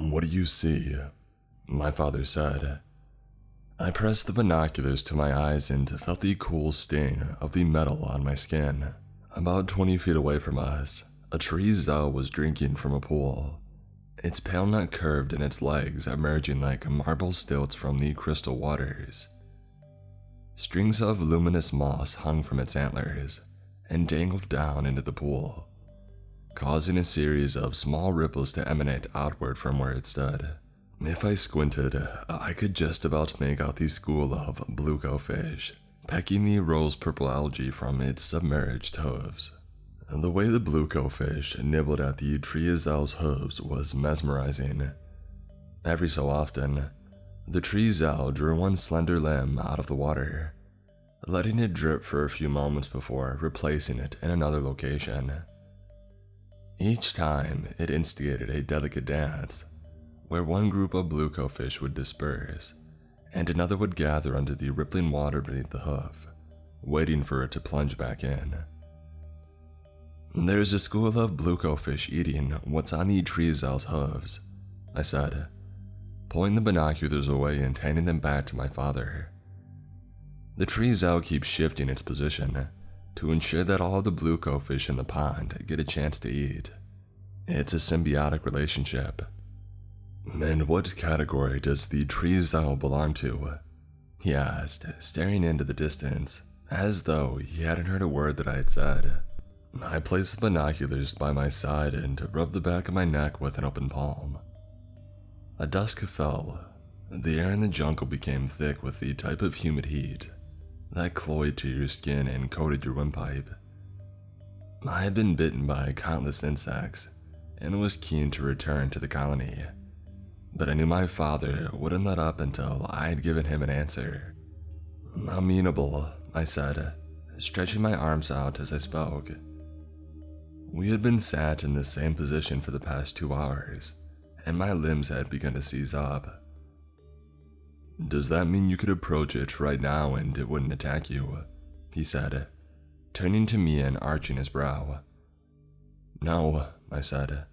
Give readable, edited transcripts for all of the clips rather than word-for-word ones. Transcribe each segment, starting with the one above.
"What do you see?" my father said. I pressed the binoculars to my eyes and felt the cool sting of the metal on my skin. About 20 feet away from us, a tree Zhao was drinking from a pool, its pale neck curved and its legs emerging like marble stilts from the crystal waters. Strings of luminous moss hung from its antlers and dangled down into the pool, causing a series of small ripples to emanate outward from where it stood. If I squinted, I could just about make out the school of blueco-fish pecking the rose-purple algae from its submerged hooves. The way the blueco-fish nibbled at the tree Zhao's hooves was mesmerizing. Every so often, the tree Zhao drew one slender limb out of the water, letting it drip for a few moments before replacing it in another location. Each time, it instigated a delicate dance, where one group of blueco-fish would disperse, and another would gather under the rippling water beneath the hoof, waiting for it to plunge back in. "There's a school of blueco-fish eating what's on the tree Zhao's hooves," I said, pulling the binoculars away and handing them back to my father. "The tree Zhao keeps shifting its position to ensure that all the blueco-fish in the pond get a chance to eat. It's a symbiotic relationship." "And what category does the tree Zhao belong to?" he asked, staring into the distance, as though he hadn't heard a word that I had said. I placed the binoculars by my side and rubbed the back of my neck with an open palm. A dusk fell. The air in the jungle became thick with the type of humid heat that cloyed to your skin and coated your windpipe. I had been bitten by countless insects and was keen to return to the colony, but I knew my father wouldn't let up until I had given him an answer. "Amenable," I said, stretching my arms out as I spoke. We had been sat in the same position for the past 2 hours, and my limbs had begun to seize up. "Does that mean you could approach it right now and it wouldn't attack you?" he said, turning to me and arching his brow. "No," I said,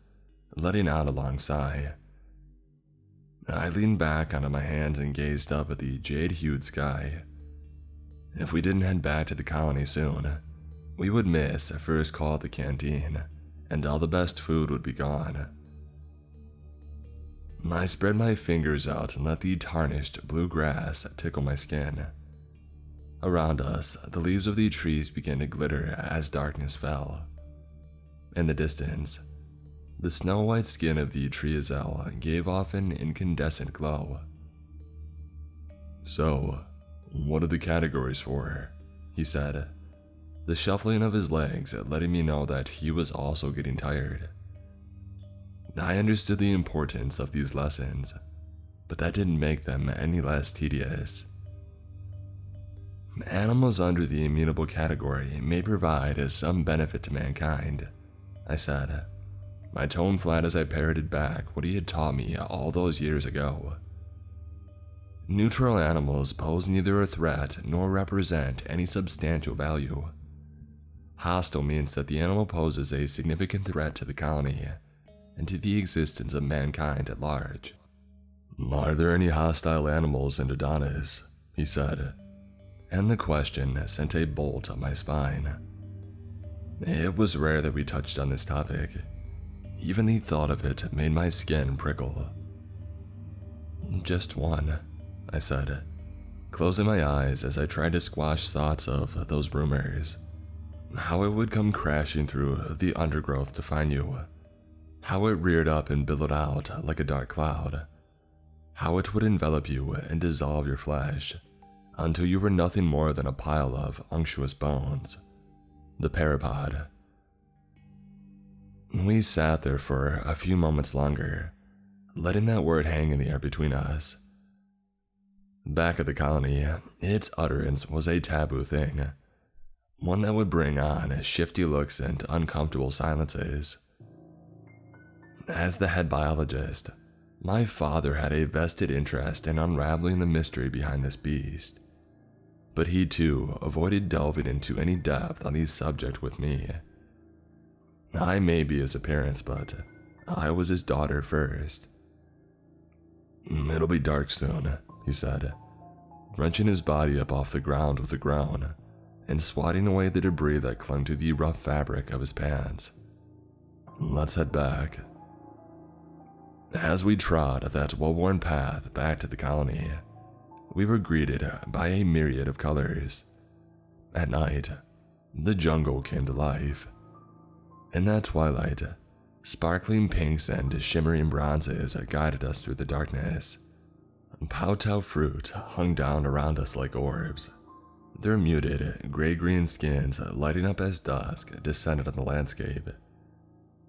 letting out a long sigh. I leaned back onto my hands and gazed up at the jade-hued sky. If we didn't head back to the colony soon, we would miss a first call at the canteen, and all the best food would be gone. I spread my fingers out and let the tarnished blue grass tickle my skin. Around us, the leaves of the trees began to glitter as darkness fell. In the distance, the snow-white skin of the tree Zhao gave off an incandescent glow. "So, what are the categories for?" he said, the shuffling of his legs letting me know that he was also getting tired. I understood the importance of these lessons, but that didn't make them any less tedious. "Animals under the immutable category may provide some benefit to mankind," I said, my tone flat as I parroted back what he had taught me all those years ago. "Neutral animals pose neither a threat nor represent any substantial value. Hostile means that the animal poses a significant threat to the colony and to the existence of mankind at large." "Are there any hostile animals in Adonis?" he said, and the question sent a bolt up my spine. It was rare that we touched on this topic. Even the thought of it made my skin prickle. "Just one," I said, closing my eyes as I tried to squash thoughts of those rumors. How it would come crashing through the undergrowth to find you. How it reared up and billowed out like a dark cloud. How it would envelop you and dissolve your flesh until you were nothing more than a pile of unctuous bones. The parapod. We sat there for a few moments longer, letting that word hang in the air between us. Back at the colony, its utterance was a taboo thing, one that would bring on shifty looks and uncomfortable silences. As the head biologist, my father had a vested interest in unraveling the mystery behind this beast, but he too avoided delving into any depth on the subject with me. I may be his appearance, but I was his daughter first, It'll be dark soon, he said, wrenching his body up off the ground with a groan and swatting away the debris that clung to the rough fabric of his pants. Let's head back. As we trod that well-worn path back to the colony, we were greeted by a myriad of colors. At night, the jungle came to life. In that twilight, sparkling pinks and shimmering bronzes guided us through the darkness. Powtow fruit hung down around us like orbs, their muted, gray-green skins lighting up as dusk descended on the landscape.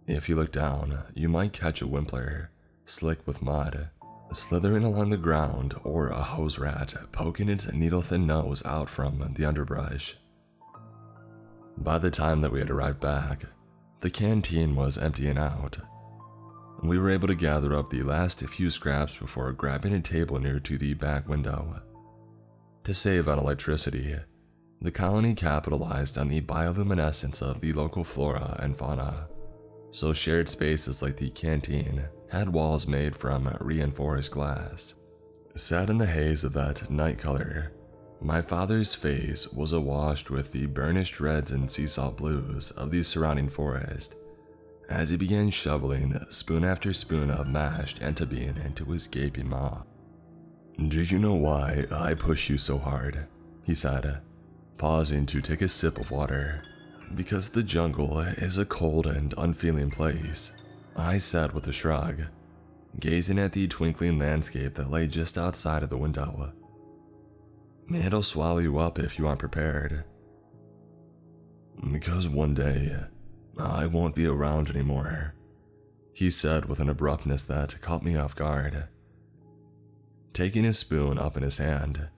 If you looked down, you might catch a wimpler, slick with mud, slithering along the ground, or a hose rat poking its needle-thin nose out from the underbrush. By the time that we had arrived back, the canteen was emptying out. We were able to gather up the last few scraps before grabbing a table near to the back window. To save on electricity, the colony capitalized on the bioluminescence of the local flora and fauna, so shared spaces like the canteen had walls made from reinforced glass. Sat in the haze of that night color, my father's face was awash with the burnished reds and sea salt blues of the surrounding forest as he began shoveling spoon after spoon of mashed entabean into his gaping maw. "Do you know why I push you so hard?" he said, pausing to take a sip of water. "Because the jungle is a cold and unfeeling place," I said with a shrug, gazing at the twinkling landscape that lay just outside of the window. "It'll swallow you up if you aren't prepared." "Because one day, I won't be around anymore," he said with an abruptness that caught me off guard. Taking his spoon up in his hand,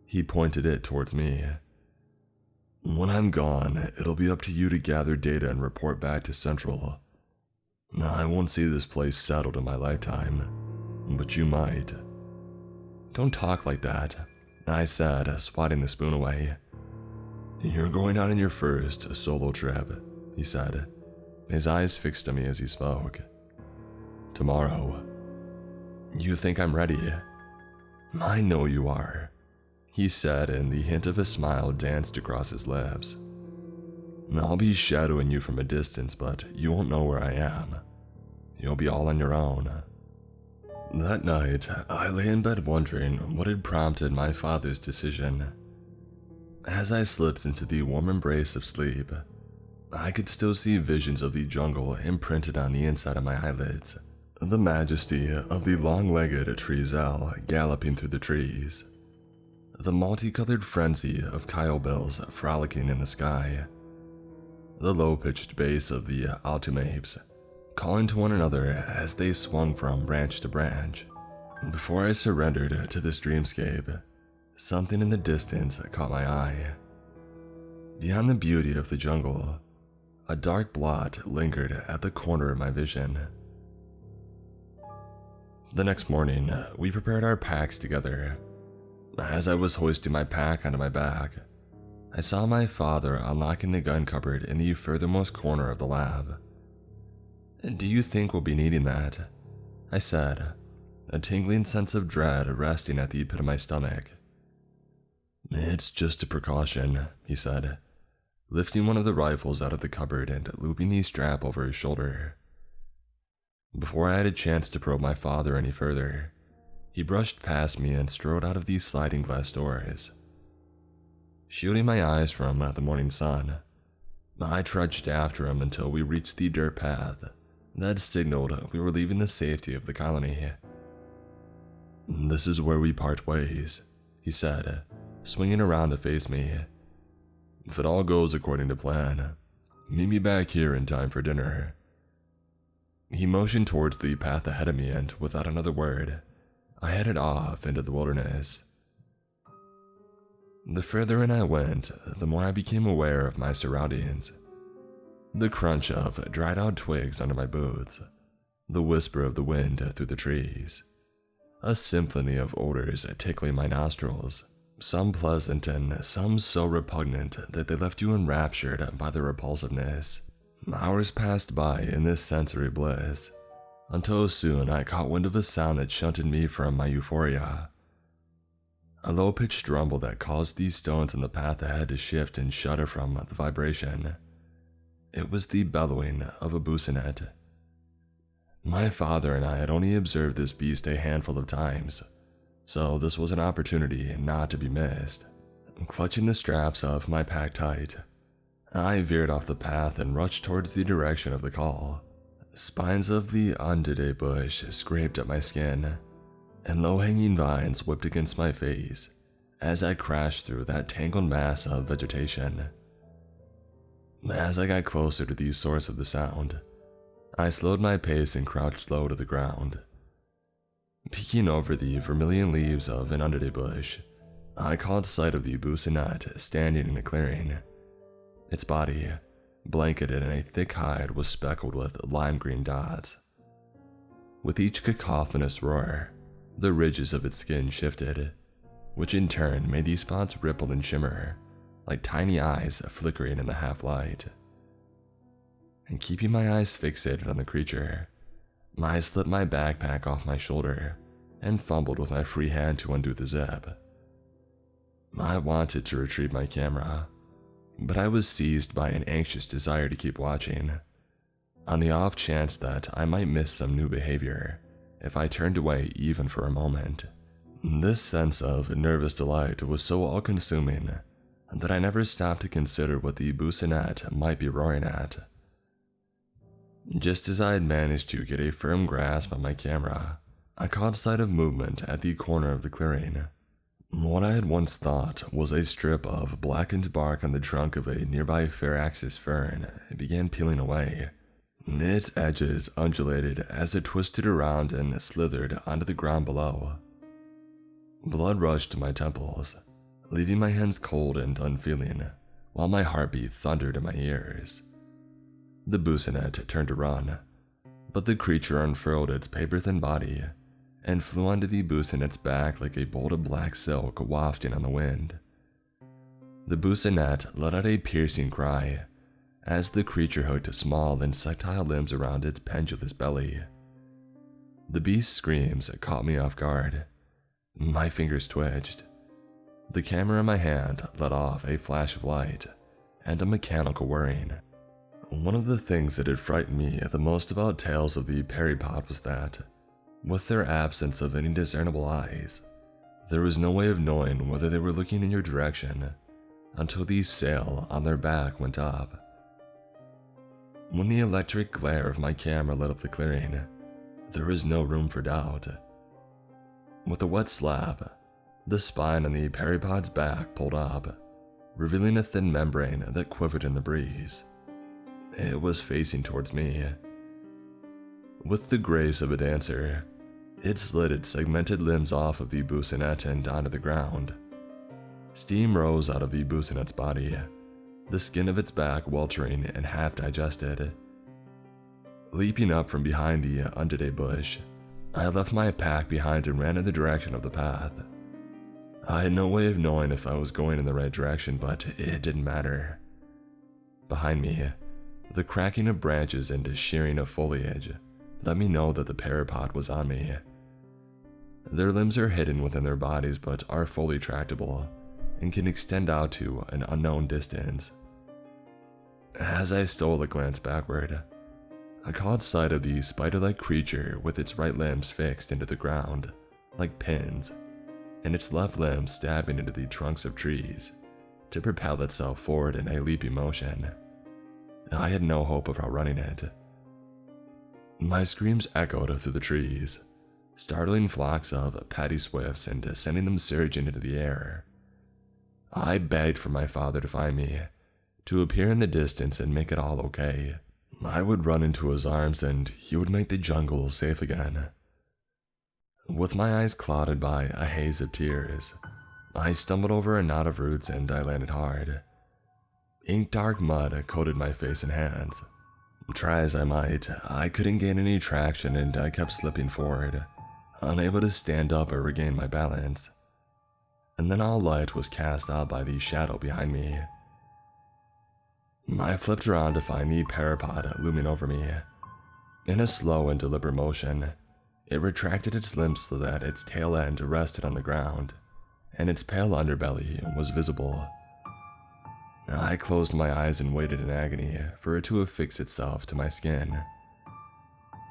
he pointed it towards me. "When I'm gone, it'll be up to you to gather data and report back to Central. I won't see this place settled in my lifetime, but you might." "Don't talk like that," I said, swatting the spoon away. "You're going out on your first solo trip," he said, his eyes fixed on me as he spoke. "Tomorrow." "You think I'm ready?" "I know you are," he said, and the hint of a smile danced across his lips. "I'll be shadowing you from a distance, but you won't know where I am. You'll be all on your own." That night, I lay in bed wondering what had prompted my father's decision. As I slipped into the warm embrace of sleep, I could still see visions of the jungle imprinted on the inside of my eyelids, the majesty of the long-legged Treezell galloping through the trees, the multicolored frenzy of coyote frolicking in the sky, the low-pitched bass of the altumapes calling to one another as they swung from branch to branch. Before I surrendered to this dreamscape, something in the distance caught my eye. Beyond the beauty of the jungle, a dark blot lingered at the corner of my vision. The next morning, we prepared our packs together. As I was hoisting my pack onto my back, I saw my father unlocking the gun cupboard in the furthermost corner of the lab. "Do you think we'll be needing that?" I said, a tingling sense of dread resting at the pit of my stomach. "It's just a precaution," he said, lifting one of the rifles out of the cupboard and looping the strap over his shoulder. Before I had a chance to probe my father any further, he brushed past me and strode out of these sliding glass doors. Shielding my eyes from the morning sun, I trudged after him until we reached the dirt path that signaled we were leaving the safety of the colony. "This is where we part ways," he said, swinging around to face me. "If it all goes according to plan, meet me back here in time for dinner." He motioned towards the path ahead of me, and without another word, I headed off into the wilderness. The further in I went, the more I became aware of my surroundings. The crunch of dried-out twigs under my boots, the whisper of the wind through the trees, a symphony of odors tickling my nostrils, some pleasant and some so repugnant that they left you enraptured by their repulsiveness. Hours passed by in this sensory bliss, until soon I caught wind of a sound that shunted me from my euphoria. A low-pitched rumble that caused these stones in the path ahead to shift and shudder from the vibration. It was the bellowing of a businet. My father and I had only observed this beast a handful of times, so this was an opportunity not to be missed. Clutching the straps of my pack tight, I veered off the path and rushed towards the direction of the call. Spines of the undide bush scraped at my skin, and low-hanging vines whipped against my face as I crashed through that tangled mass of vegetation. As I got closer to the source of the sound, I slowed my pace and crouched low to the ground. Peeking over the vermilion leaves of an undide bush, I caught sight of the businet standing in a clearing. Its body, blanketed in a thick hide, was speckled with lime-green dots. With each cacophonous roar, the ridges of its skin shifted, which in turn made these spots ripple and shimmer, like tiny eyes flickering in the half-light. And keeping my eyes fixated on the creature, I slipped my backpack off my shoulder and fumbled with my free hand to undo the zip. I wanted to retrieve my camera, but I was seized by an anxious desire to keep watching, on the off chance that I might miss some new behavior if I turned away even for a moment. This sense of nervous delight was so all-consuming that I never stopped to consider what the businet might be roaring at. Just as I had managed to get a firm grasp on my camera, I caught sight of movement at the corner of the clearing. What I had once thought was a strip of blackened bark on the trunk of a nearby Pharaxis fern began peeling away. Its edges undulated as it twisted around and slithered onto the ground below. Blood rushed to my temples, leaving my hands cold and unfeeling, while my heartbeat thundered in my ears. The businet turned to run, but the creature unfurled its paper-thin body and flew onto the businet's back like a bolt of black silk wafting on the wind. The businet let out a piercing cry as the creature hooked small insectile limbs around its pendulous belly. The beast's screams caught me off guard. My fingers twitched. The camera in my hand let off a flash of light and a mechanical whirring. One of the things that had frightened me the most about tales of the peripod was that, with their absence of any discernible eyes, there was no way of knowing whether they were looking in your direction until the sail on their back went up. When the electric glare of my camera lit up the clearing, there was no room for doubt. With a wet slab, the spine on the peripod's back pulled up, revealing a thin membrane that quivered in the breeze. It was facing towards me. With the grace of a dancer, it slid its segmented limbs off of the businet and onto the ground. Steam rose out of the businet's body, the skin of its back weltering and half digested. Leaping up from behind the undide bush, I left my pack behind and ran in the direction of the path. I had no way of knowing if I was going in the right direction, but it didn't matter. Behind me, the cracking of branches and shearing of foliage let me know that the peripod was on me. Their limbs are hidden within their bodies but are fully tractable and can extend out to an unknown distance. As I stole a glance backward, I caught sight of the spider-like creature with its right limbs fixed into the ground, like pins, and its left limb stabbing into the trunks of trees to propel itself forward in a leaping motion. I had no hope of outrunning it. My screams echoed through the trees, startling flocks of paddy swifts and sending them surging into the air. I begged for my father to find me, to appear in the distance and make it all okay. I would run into his arms and he would make the jungle safe again. With my eyes clouded by a haze of tears, I stumbled over a knot of roots and I landed hard. Ink-dark mud coated my face and hands. Try as I might, I couldn't gain any traction and I kept slipping forward, unable to stand up or regain my balance. And then all light was cast out by the shadow behind me. I flipped around to find the peripod looming over me. In a slow and deliberate motion, it retracted its limbs so that its tail end rested on the ground, and its pale underbelly was visible. I closed my eyes and waited in agony for it to affix itself to my skin.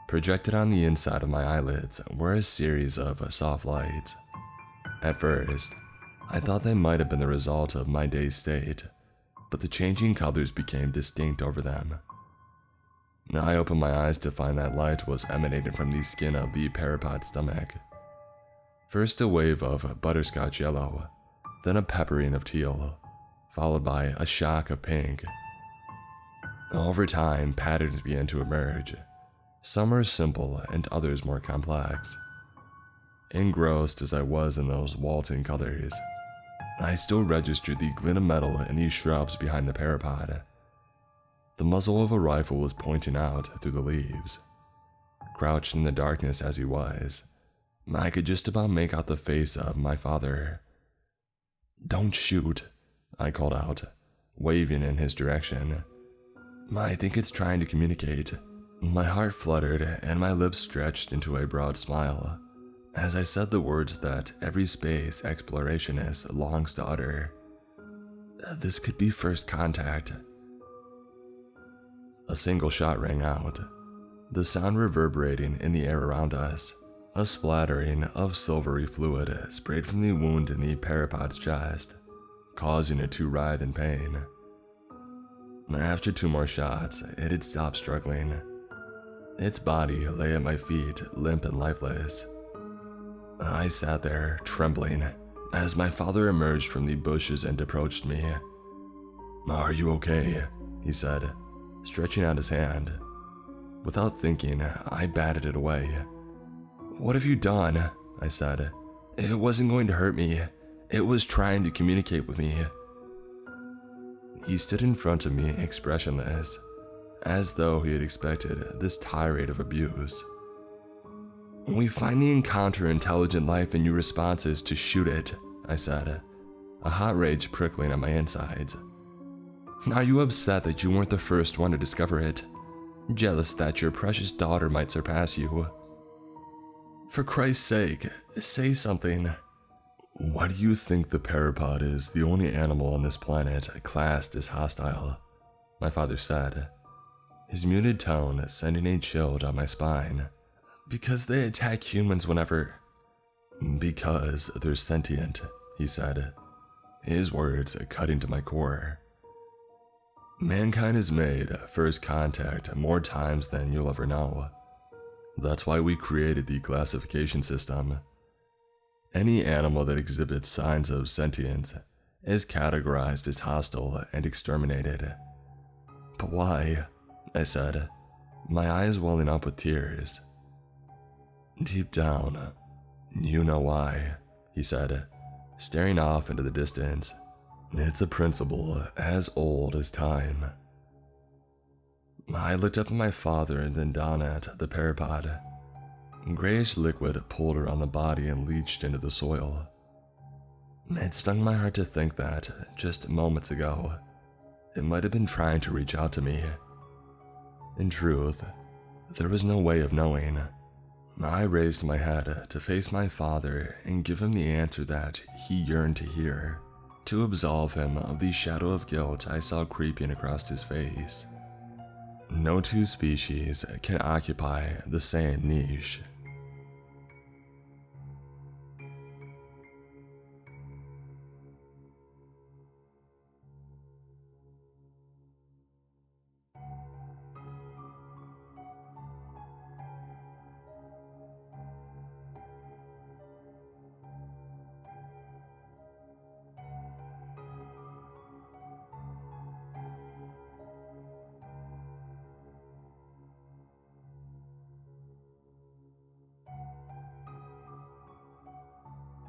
Projected on the inside of my eyelids were a series of soft lights. At first, I thought they might have been the result of my dazed state, but the changing colors became distinct over them. I opened my eyes to find that light was emanating from the skin of the parapod's stomach. First a wave of butterscotch yellow, then a peppering of teal, followed by a shock of pink. Over time, patterns began to emerge. Some were simple and others more complex. Engrossed as I was in those waltzing colors, I still registered the glint of metal in the shrubs behind the parapod. The muzzle of a rifle was pointing out through the leaves. Crouched in the darkness as he was, I could just about make out the face of my father. "Don't shoot," I called out, waving in his direction. I think it's trying to communicate. My heart fluttered and my lips stretched into a broad smile as I said the words that every space explorationist longs to utter. This could be first contact. A single shot rang out, the sound reverberating in the air around us. A splattering of silvery fluid sprayed from the wound in the parapod's chest, causing it to writhe in pain. After 2 more shots, it had stopped struggling. Its body lay at my feet, limp and lifeless. I sat there, trembling, as my father emerged from the bushes and approached me. "Are you okay?" he said, stretching out his hand. Without thinking, I batted it away. "What have you done?" I said. "It wasn't going to hurt me. It was trying to communicate with me." He stood in front of me expressionless, as though he had expected this tirade of abuse. "We finally encounter intelligent life and your response is to shoot it," I said, a hot rage prickling at my insides. "Are you upset that you weren't the first one to discover it? Jealous that your precious daughter might surpass you? For Christ's sake, say something." "Why do you think the parapod is the only animal on this planet classed as hostile?" my father said, his muted tone sending a chill down my spine. "Because they attack humans whenever—" "Because they're sentient," he said, his words cutting to my core. "Mankind has made first contact more times than you'll ever know. That's why we created the classification system. Any animal that exhibits signs of sentience is categorized as hostile and exterminated." "But why?" I said, my eyes welling up with tears. "Deep down, you know why," he said, staring off into the distance. "It's a principle as old as time." I looked up at my father and then down at the parapod. Grayish liquid pulled around the body and leached into the soil. It stung my heart to think that, just moments ago, it might have been trying to reach out to me. In truth, there was no way of knowing. I raised my head to face my father and give him the answer that he yearned to hear, to absolve him of the shadow of guilt I saw creeping across his face. No two species can occupy the same niche.